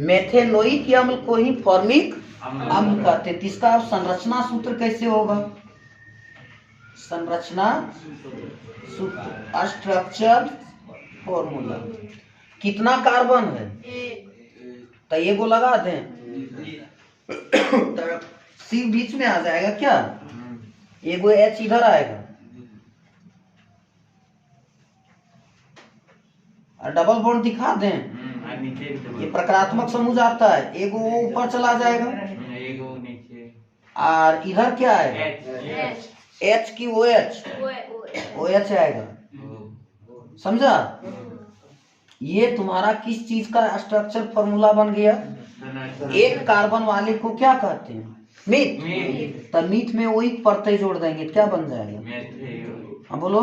Methanoic अम्ल को ही formic अम्ल कहते हैं। इसका अब संरचना सूत्र कैसे होगा? संरचना सूत्र, स्ट्रक्चर फॉर्मूला। कितना कार्बन है? तो ये को लगा दें तो सी बीच में आ जाएगा क्या? एगो एच इधर आएगा और डबल बॉन्ड दिखा दें, ये प्रकारात्मक समूह जाता है, एगो वो ऊपर चला जाएगा और इधर क्या आएगा? एच की ओ एच आएगा। समझा? ये तुम्हारा किस चीज का स्ट्रक्चर फॉर्मूला बन गया? एक कार्बन वाले को क्या कहते हैं? मीथ। तो मीथ में वही प्रत्यय जोड़ देंगे, क्या बन जाएगा? हाँ बोलो,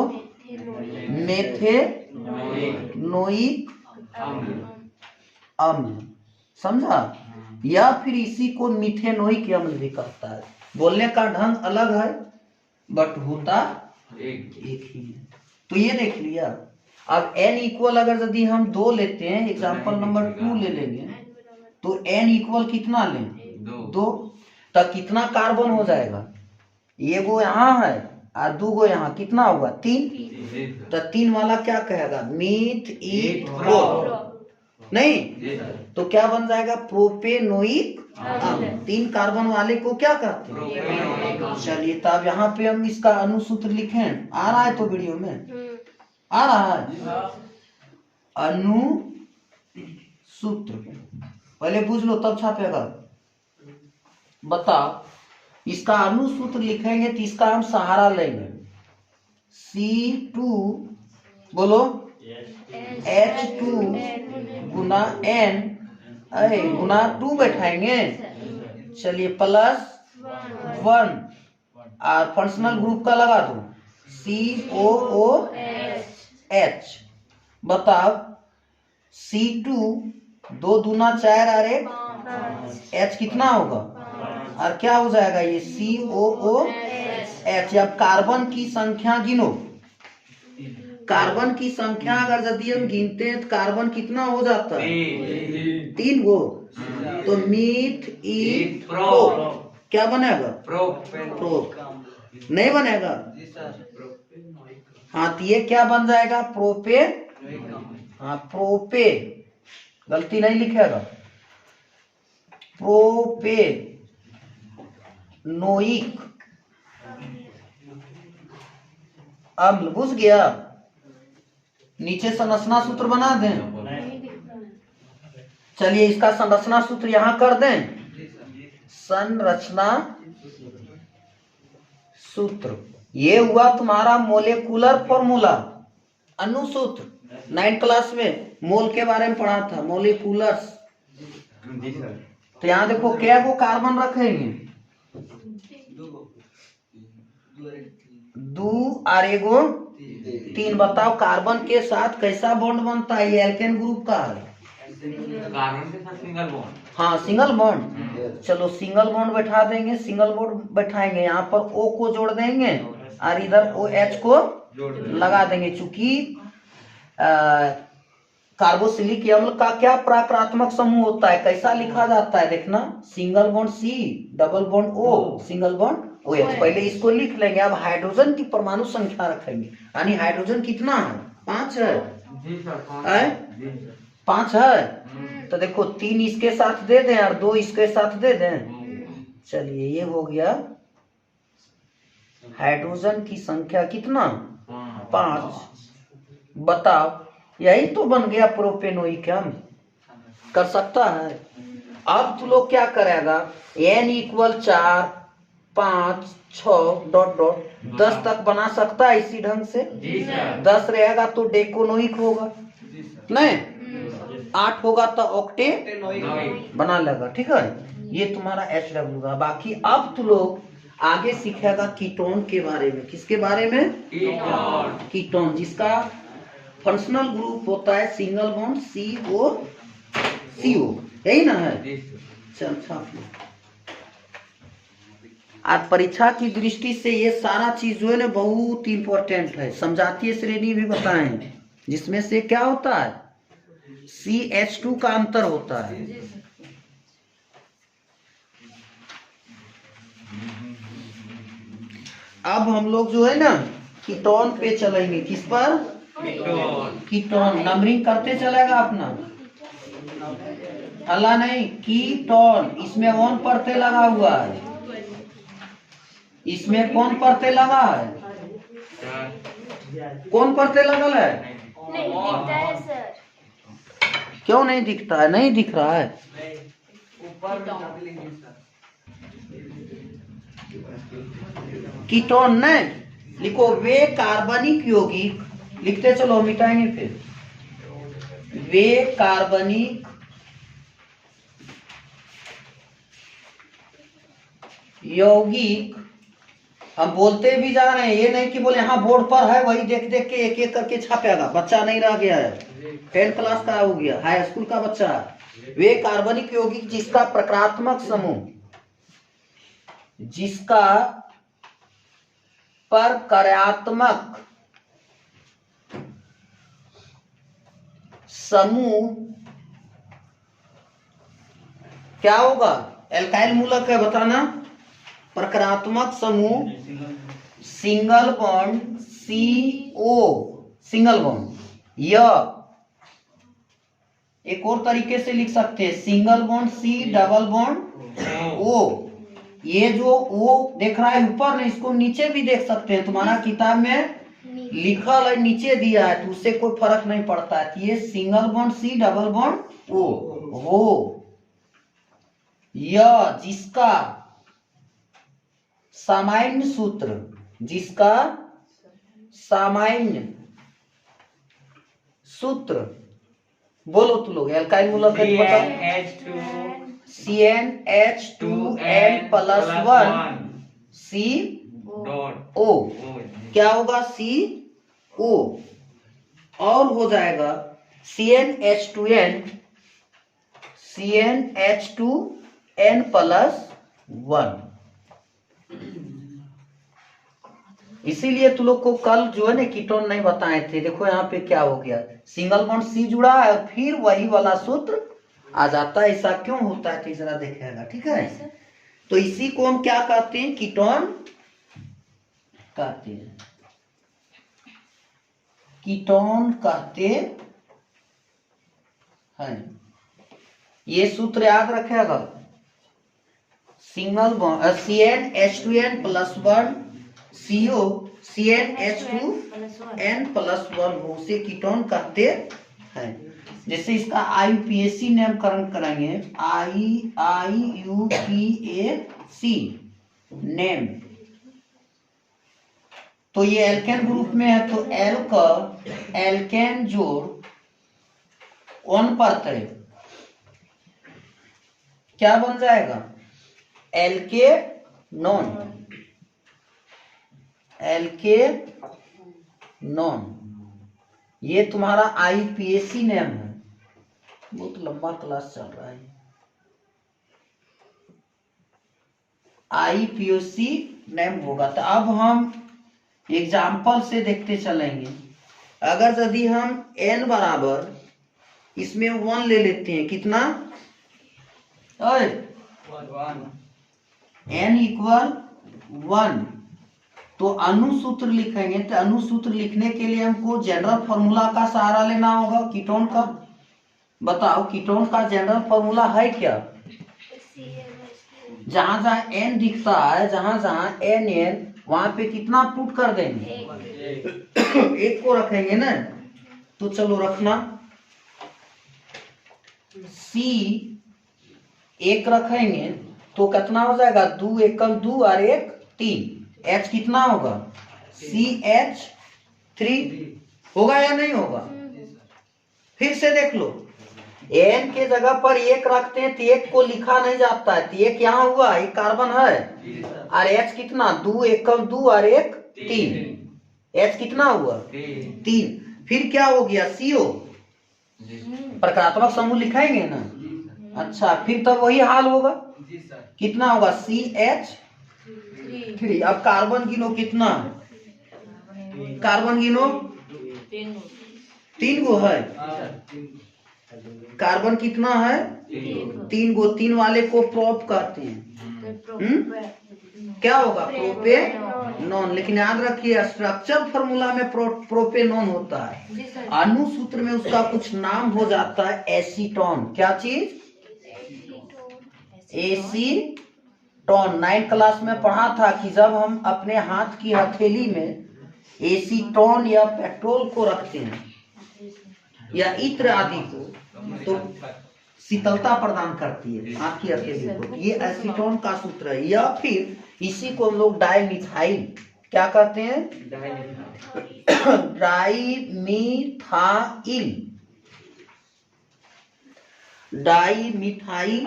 मेथेनोइक अम्ल। समझा? या फिर इसी को मिथेनोइक अम्ल भी कहता है। बोलने का ढंग अलग है बट होता एक ही है। तो ये देख लिया। अब n इक्वल अगर यदि हम 2 लेते हैं, एग्जाम्पल नंबर 2 ले लेंगे, तो n इक्वल कितना लें? 2। तो कितना कार्बन हो जाएगा? एगो यहाँ है और 2 गो यहाँ, कितना होगा? 3। तो 3 वाला क्या कहेगा? मीथ ईथ प्रो, नहीं तो क्या बन जाएगा? प्रोपेनोइक अम्ल। 3 कार्बन वाले को क्या कहते हैं? चलिए तब यहाँ पे हम इसका अनुसूत्र लिखें। आ रहा है तो वीडियो में आ रहा है अनुसूत्र, पहले पूछ लो तब छापेगा। बताओ, इसका अनुसूत्र लिखेंगे तो इसका हम सहारा लेंगे। C2 बोलो H2 गुना N गुना 2 बैठाएंगे। चलिए प्लस 1 और फंक्शनल ग्रुप का लगा दो COOH। बताओ C2 2 दूना 4 और 1 H कितना होगा? और क्या हो जाएगा? ये COOH। अब कार्बन की संख्या गिनो। कार्बन की संख्या अगर यदि हम गिनते हैं तो कार्बन कितना हो जाता है? 3 गो। तो मीथ ईथ प्रो क्या बनेगा? प्रो नहीं बनेगा? हाँ तो ये क्या बन जाएगा? प्रोपे। हाँ प्रोपे, गलती नहीं लिखेगा, प्रोपे नोइक अम्ल। बुझ गया? नीचे संरचना सूत्र बना दें। चलिए इसका संरचना सूत्र यहां कर दें। संरचना सूत्र ये हुआ तुम्हारा मोलेकुलर फॉर्मूला, अनुसूत्र। 9th क्लास में मोल के बारे में पढ़ा था, मोलिकुलर्स। तो यहाँ देखो क्या वो कार्बन रखेंगे? 2 और एगो 3। बताओ कार्बन के साथ कैसा बॉन्ड बनता है? ये एल्केन ग्रुप का है। कार्बन के साथ सिंगल बॉन्ड। हाँ सिंगल बॉन्ड। चलो सिंगल बॉन्ड बैठा देंगे, सिंगल बॉन्ड बैठाएंगे, यहाँ पर O को जोड़ देंगे और इधर OH को लगा देंगे। चूंकि कार्बोक्सिलिक अम्ल का क्या प्राकृतिक समूह होता है? कैसा लिखा जाता है? देखना, single bond C, double bond O, single bond OH। पहले इसको लिख लेंगे। अब हाइड्रोजन की परमाणु संख्या रखेंगे, यानी हाइड्रोजन कितना है? 5 है। 5 है। तो देखो 3 इसके साथ दे दें और 2 इसके साथ दे दें। चलिए ये हो गया हाइड्रोजन की संख्या कितना? 5। बताओ यही तो बन गया प्रोपेनोइक अम्ल। कर सकता है? अब तू लोग क्या करेगा? n इक्वल 4 5 6 डॉट डॉट 10 तक बना सकता है इसी ढंग से। 10 रहेगा तो डेकोनोइक होगा, नहीं 8 होगा तो ऑक्टे बना लेगा। ठीक है, ये तुम्हारा HW का। बाकी अब तू लोग आगे सीखेगा कीटोन के बारे में। किसके बारे में? कीटोन, जिसका फंक्शनल ग्रुप होता है सिंगल बॉन्ड CO, यही ना है? चल छाप लो। आज परीक्षा की दृष्टि से ये सारा चीज जो है ना बहुत इंपॉर्टेंट है। समझातीय श्रेणी भी बताएं, जिसमें से क्या होता है? CH2 का अंतर होता है। अब हम लोग जो है ना कीटोन पे चलेंगे। किस पर? कीटोन। नंबरिंग करते चलेगा अपना, अल्लाह नहीं, कीटोन। इसमें कौन परते लगा हुआ है? इसमें कौन परते लगा है? कौन परते लगल है? नहीं दिखता है सर। क्यों नहीं दिखता है? नहीं दिख रहा है। कीटोन नहीं लिखो, वे कार्बनिक यौगिक, लिखते चलो, मिटाएंगे फिर। वे कार्बनिक यौगिक, हम बोलते भी जा रहे हैं, ये नहीं कि बोले हाँ बोर्ड पर है वही देख देख के एक एक करके छापेगा। बच्चा नहीं रह गया है, 10th क्लास का हो गया, हाई स्कूल का बच्चा है। वे कार्बनिक यौगिक जिसका प्रकारात्मक समूह, जिसका प्रकारात्मक समूह क्या होगा? एल्काइल मूलक है, बताना। प्रकारात्मक समूह single bond CO, single bond, या एक और तरीके से लिख सकते हैं single bond C double bond O। ये जो O देख रहा है ऊपर नहीं, इसको नीचे भी देख सकते हैं, तुम्हारा किताब में लिखा है, नीचे दिया है, तो उससे कोई फर्क नहीं पड़ता है। ये single bond C double bond O हो, या जिसका सामान्य सूत्र, जिसका सामान्य सूत्र बोलो तू लोग। एल्काइल मूलक है तो बताओ। CnH2n प्लस 1 CO, क्या होगा? CO, और हो जाएगा CnH2n प्लस 1। इसीलिए तू लोग को कल जो है ना कीटोन नहीं बताए थे। देखो यहाँ पे क्या हो गया, सिंगल बॉन्ड C जुड़ा है और फिर वही वाला सूत्र आ जाता है। ऐसा क्यों होता है तो जरा देखेगा, ठीक है? तो इसी को हम क्या कहते हैं? कीटोन कहते हैं, कीटोन कहते हैं। ये सूत्र याद रखेगा, single bond CnH2n plus 1 CO CnH2n plus 1 हो, उसे कीटोन कहते हैं। जैसे इसका IUPAC नामकरण कराएंगे, IUPAC नेम, तो ये एल्केन ग्रुप में है, तो एल्केन जोड़ वन परत क्या बन जाएगा? एल्के नॉन। ये तुम्हारा IUPAC नेम है, बहुत लंबा क्लास चल रहा है। IUPAC नेम होगा। तो अब हम एग्जाम्पल से देखते चलेंगे। अगर यदि हम n बराबर इसमें 1 ले लेते हैं, कितना? n इक्वल 1, तो अनुसूत्र लिखेंगे। तो अनुसूत्र लिखने के लिए हमको जनरल फॉर्मूला का सहारा लेना होगा कीटोन का। बताओ कीटोन का जनरल फॉर्मूला है क्या? जहां जहां n दिखता है, जहां जहां n वहां पे कितना पुट कर देंगे? एक को रखेंगे ना, तो चलो रखना। C एक रखेंगे तो कितना हो जाएगा? 2 एकम 2 और 1 3। H कितना होगा? CH3 होगा या नहीं होगा? फिर से देख लो, n के जगह पर 1 रखते हैं तो 1 को लिखा नहीं जाता है, तो 1 यहाँ हुआ, एक कार्बन है, और H कितना? 2 एकम 2 और 1 3। H कितना हुआ? 3। फिर क्या हो गया? CO, प्रकारात्मक समूह लिखाएंगे ना। अच्छा, फिर तब वही हाल होगा, कितना होगा? CH3। अब कार्बन गिनो, कितना कार्बन गिनो? 3 गो है। कार्बन कितना है? 3 गो। 3 वाले को प्रोप कहते हैं। क्या होगा? प्रोपेनॉन। लेकिन याद रखिए स्ट्रक्चर फॉर्मूला में प्रोपेनॉन होता है, अणु सूत्र में उसका कुछ नाम हो जाता है एसीटोन। क्या चीज? एसीटोन। 9th क्लास में पढ़ा था कि जब हम अपने हाथ की हथेली में एसीटोन या पेट्रोल को रखते हैं या इत्र आदि को, तो शीतलता प्रदान करती है हाथ की हथेली को। ये एसीटोन का सूत्र है। या फिर इसी को हम लोग डाइमिथाइल क्या कहते हैं? Dimethyl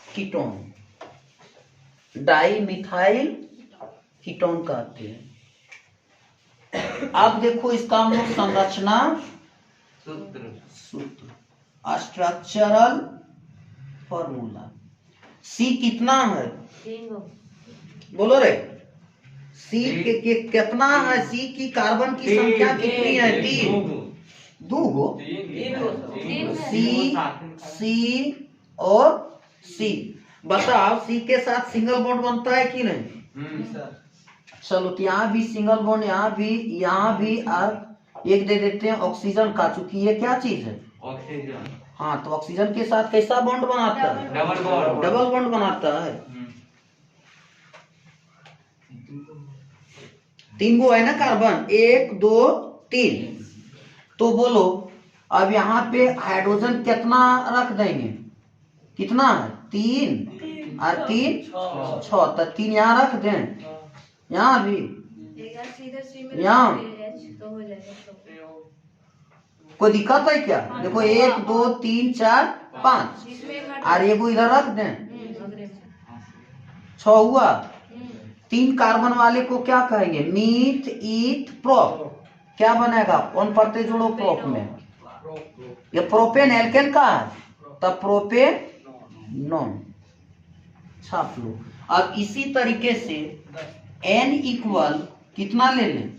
ketone. डाइमिथाइल कीटोन कहते हैं। अब देखो इसका हम लोग संरचना सूत्र स्ट्रक्चरल फॉर्मूला। सी कितना है? बोलो रे। सी के कितना है? सी की कार्बन की संख्या कितनी है? 3। 2 गो। सी और सी। बताओ सी के साथ सिंगल बॉन्ड बनता है कि नहीं? चलो तो यहाँ भी सिंगल बॉन्ड, यहाँ भी और एक दे देते हैं ऑक्सीजन का, चूंकि ये क्या चीज है? ऑक्सीजन। हाँ, तो ऑक्सीजन के साथ कैसा बॉन्ड बनाता है? डबल बॉन्ड बनाता है। 3 गो है ना कार्बन, 1 2 3। तो बोलो अब यहाँ पे हाइड्रोजन कितना रख देंगे? कितना है? 3 और 3 6। तो 3 यहाँ रख दें, यहाँ भी, यहाँ कोई दिक्कत है क्या? देखो 1 2 3 4 5 और एगो इधर रख दें, 6 हुआ। 3 कार्बन वाले को क्या कहेंगे? मीथ ईथ प्रोप। क्या बनेगा? कौन पढ़ते जोड़ो प्रोप में? ये प्रोपेन एल्केन का है, तब प्रोपेनॉन छाप लो। अब इसी तरीके से n इक्वल कितना ले लें?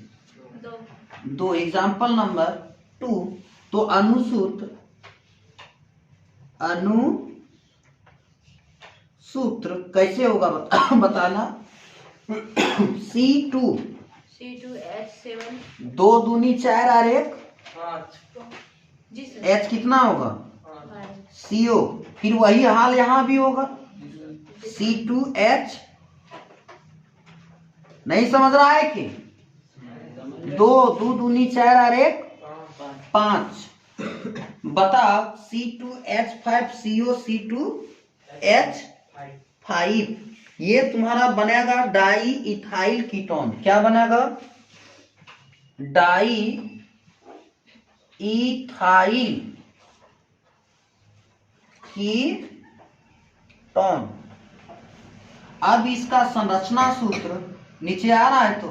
2। Example number 2। तो अनुसूत्र कैसे होगा बताना। C2 2 दूनी 4 और 1 H कितना होगा? CO। फिर वही हाल यहाँ भी होगा, C2H। नहीं समझ रहा है कि 2 दूनी 4 और 1 5। बताओ C2H5 CO C2H5 ये तुम्हारा बनेगा डाई इथाइल कीटोन। क्या बनेगा? Di ethyl ketone. अब इसका संरचना सूत्र नीचे आ रहा है, तो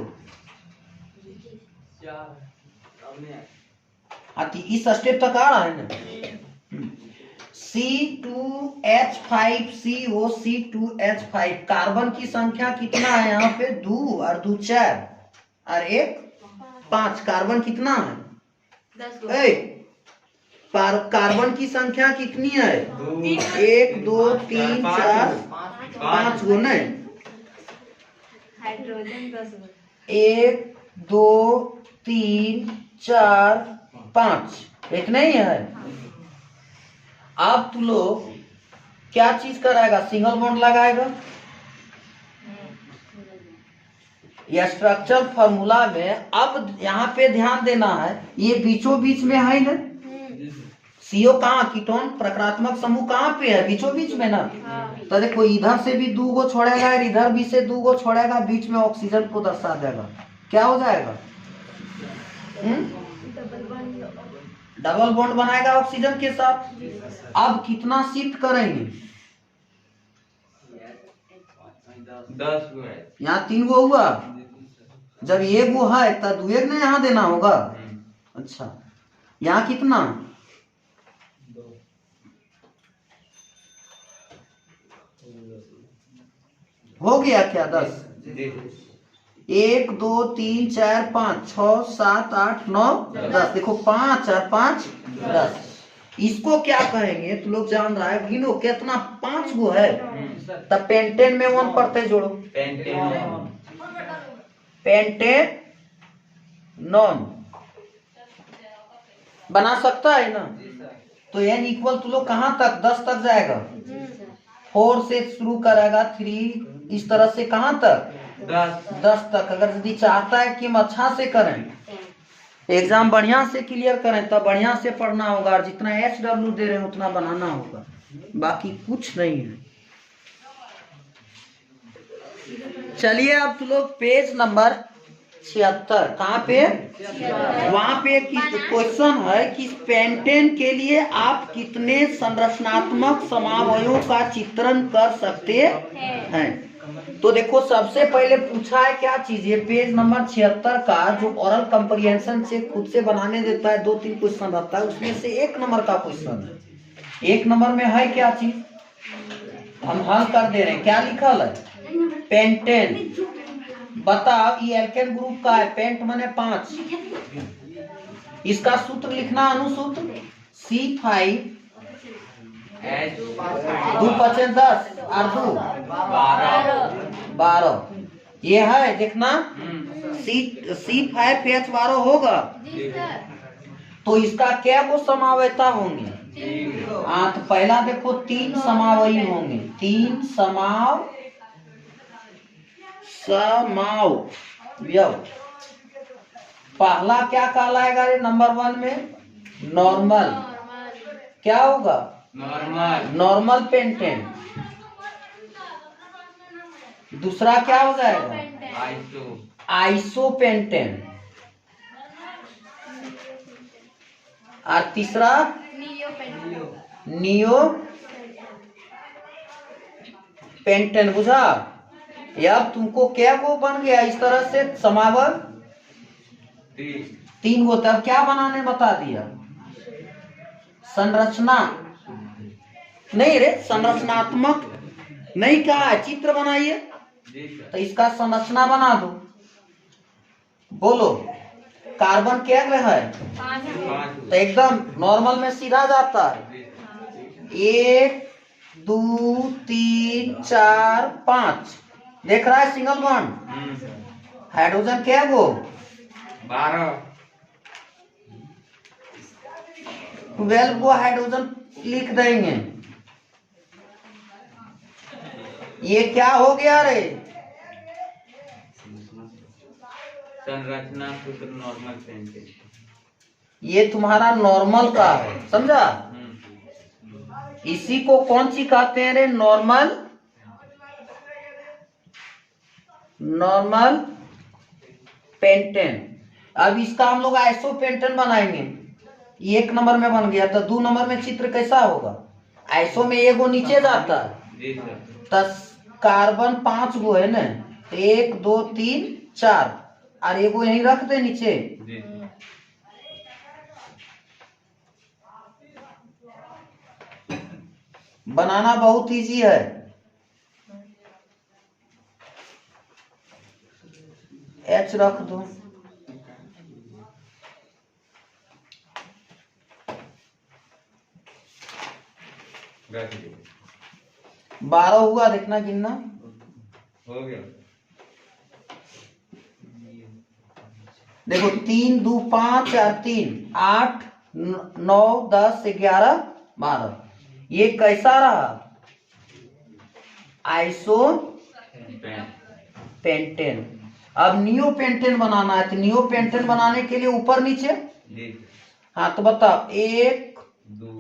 इस स्टेप तक आ रहा है ना। C2H5CO C2H5 कार्बन की संख्या कितना है यहाँ पे? 2 और 2 4 और 1 5। कार्बन कितना है? 10। कार्बन की संख्या कितनी है? 1 2 3 4 5 गो नहीं, हाइड्रोजन 10 गो। 1 2 3 4 5 इतना ही है। अब तू लोग क्या चीज कराएगा? सिंगल बॉन्ड लगाएगा। या स्ट्रक्चर फॉर्मूला में अब यहाँ पे ध्यान देना है, ये बीचों बीच में है ना। CO कहाँ? कीटोन प्रकारात्मक समूह कहाँ पे है? बीचों बीच में ना। तो देखो इधर से भी 2 गो छोड़ेगा और इधर भी से 2 गो छोड़ेगा, बीच में ऑक्सीजन को दर्शा देगा। क्या हो जाएगा? डबल बॉन्ड बनाएगा ऑक्सीजन के साथ। अब कितना शिफ्ट करेंगे? 10 गो है। यहाँ 3 गो हुआ, जब ये गो है तब 2 एक ना यहाँ देना होगा। अच्छा, यहाँ कितना हो गया? क्या 10? 1 2 3 4 5 6 7 8 9 10। देखो 5 और 5 10। इसको क्या कहेंगे तो लोग जान रहा है, गिनो कितना 5 गो है, तब पेंटेन में 1 प्रत्यय जोड़ो, पेंटेन पेंटेन नॉन बना सकता है ना। तो n इक्वल टू लोग कहाँ तक 10 तक जाएगा, 4 से शुरू करेगा 3 इस तरह से कहाँ तक 10 तक। अगर यदि चाहता है कि हम अच्छा से करें, एग्जाम बढ़िया से क्लियर करें, तब बढ़िया से पढ़ना होगा, और जितना SW दे रहे हैं उतना बनाना होगा, बाकी कुछ नहीं है। चलिए अब तो लोग पेज नंबर 76 कहाँ पे, वहां पे क्वेश्चन है कि पेंटेन के लिए आप कितने संरचनात्मक समावयों का चित्रण कर सकते हैं। तो देखो सबसे पहले पूछा है क्या चीज, ये पेज नंबर 76 का जो ओरल कंप्रीहेंशन से खुद से बनाने देता है, 2-3 क्वेश्चन रहता है, उसमें से 1 नंबर का क्वेश्चन है। 1 नंबर में है क्या चीज, हम हल कर दे रहे हैं। क्या लिखल है, पेंटेन। बताओ ये एल्केन ग्रुप का है, पेंट माने 5, इसका सूत्र लिखना अनुसूत्र C5 2 5 10 और 2 12, ये है देखना, C5H12 होगा। तो इसका क्या वो समावयता होंगे, हाँ तो पहला देखो 3 समावयी होंगे, 3 समावयव। पहला क्या कहलाएगा रे, नंबर 1 में नॉर्मल, क्या होगा नॉर्मल पेंटेन। दूसरा क्या हो जाएगा आइसो पेंटेन, और तीसरा नियो पेंटेन। बुझा, या तुमको क्या वो बन गया इस तरह से समावर 3 गो, तब क्या बनाने बता दिया, संरचना नहीं रे, संरचनात्मक नहीं कहा है, चित्र बनाइए, तो इसका संरचना बना दो। बोलो कार्बन क्या है, तो एकदम नॉर्मल में सीधा जाता है, 1 2 3 4 5, देख रहा है सिंगल बॉन्ड। हाइड्रोजन क्या वो 12 को हाइड्रोजन लिख देंगे। ये क्या हो गया रे, संरचना सूत्र नॉर्मल पेंटेन, ये तुम्हारा नॉर्मल का है, समझा। इसी को कौन सी कहते हैं रे, नॉर्मल पेंटेन। अब इसका हम लोग आइसो पेंटेन बनाएंगे, 1 नंबर में बन गया, तो 2 नंबर में चित्र कैसा होगा, आइसो में एगो नीचे जाता है, तो कार्बन 5 गो है ना, 1 2 3 4, और एगो यहीं रख दे नीचे। बनाना बहुत इजी है, H रख दो, रख दो। 12 हुआ, देखना गिनना हो गया, देखो 3 2 5 और 3 8 9 10 11 12, ये कैसा रहा, आइसो पेंटेन। अब नियो पेंटेन बनाना है, तो नियो पेंटेन बनाने के लिए ऊपर नीचे, हाँ तो बताओ 1 2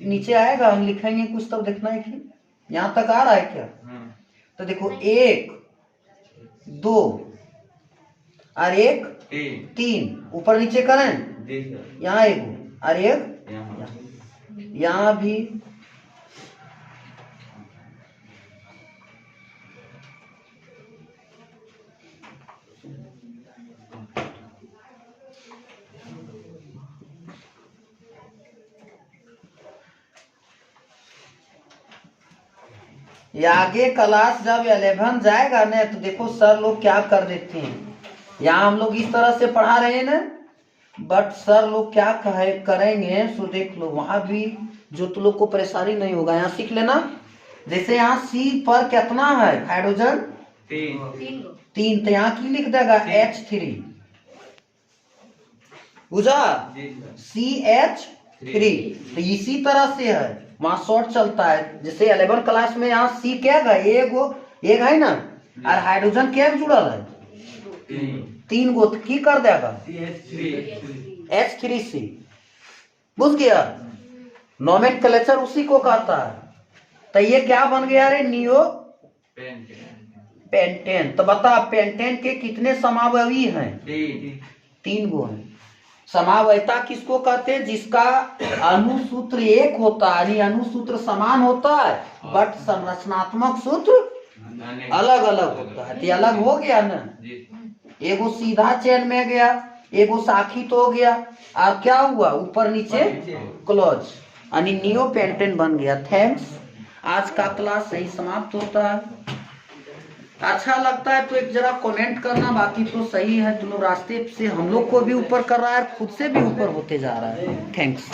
नीचे आएगा, हम लिखेंगे कुछ तब देखना है कि यहाँ तक आ रहा है क्या। तो देखो 1 2 और 1 3, ऊपर नीचे करें, यहाँ 1 और 1 यहाँ भी, ये आगे क्लास जब 11 जाएगा ना, तो देखो सर लोग क्या कर देते हैं, यहाँ हम लोग इस तरह से पढ़ा रहे हैं ना, बट सर लोग क्या करेंगे, सो देख लो वहां भी जो तुम लोग को परेशानी नहीं होगा, यहाँ सीख लेना। जैसे यहाँ सी पर कितना है हाइड्रोजन, 3, तो यहाँ की लिख देगा H3, बुझा, जी सर। CH3। तो इसी तरह से है, वहां शॉर्ट चलता है। जैसे 11 क्लास में यहाँ सी क्या है, एक है ना, और हाइड्रोजन क्या जुड़ल है, 3 गो, तो की कर देगा H3C, बुझ गया। नोमेनक्लेचर उसी को कहता है। तो ये क्या बन गया रे, नियो पेंटेन। तो बता पेंटेन के कितने समावयवी हैं, 3 गो हैं। समावयता किसको कहते हैं, जिसका अनुसूत्र एक होता है, यानी अनुसूत्र समान होता है बट संरचनात्मक सूत्र अलग अलग होता है। तो अलग हो गया ना, एगो सीधा चेन में गया, एगो साखित हो गया, और क्या हुआ ऊपर नीचे क्लोज, यानी नियो पेंटेन बन गया। थैंक्स, आज का क्लास सही समाप्त होता है। अच्छा लगता है तो एक जरा कमेंट करना, बाकी तो सही है। तुम लोग रास्ते से हम लोग को भी ऊपर कर रहा है, खुद से भी ऊपर होते जा रहा है। थैंक्स।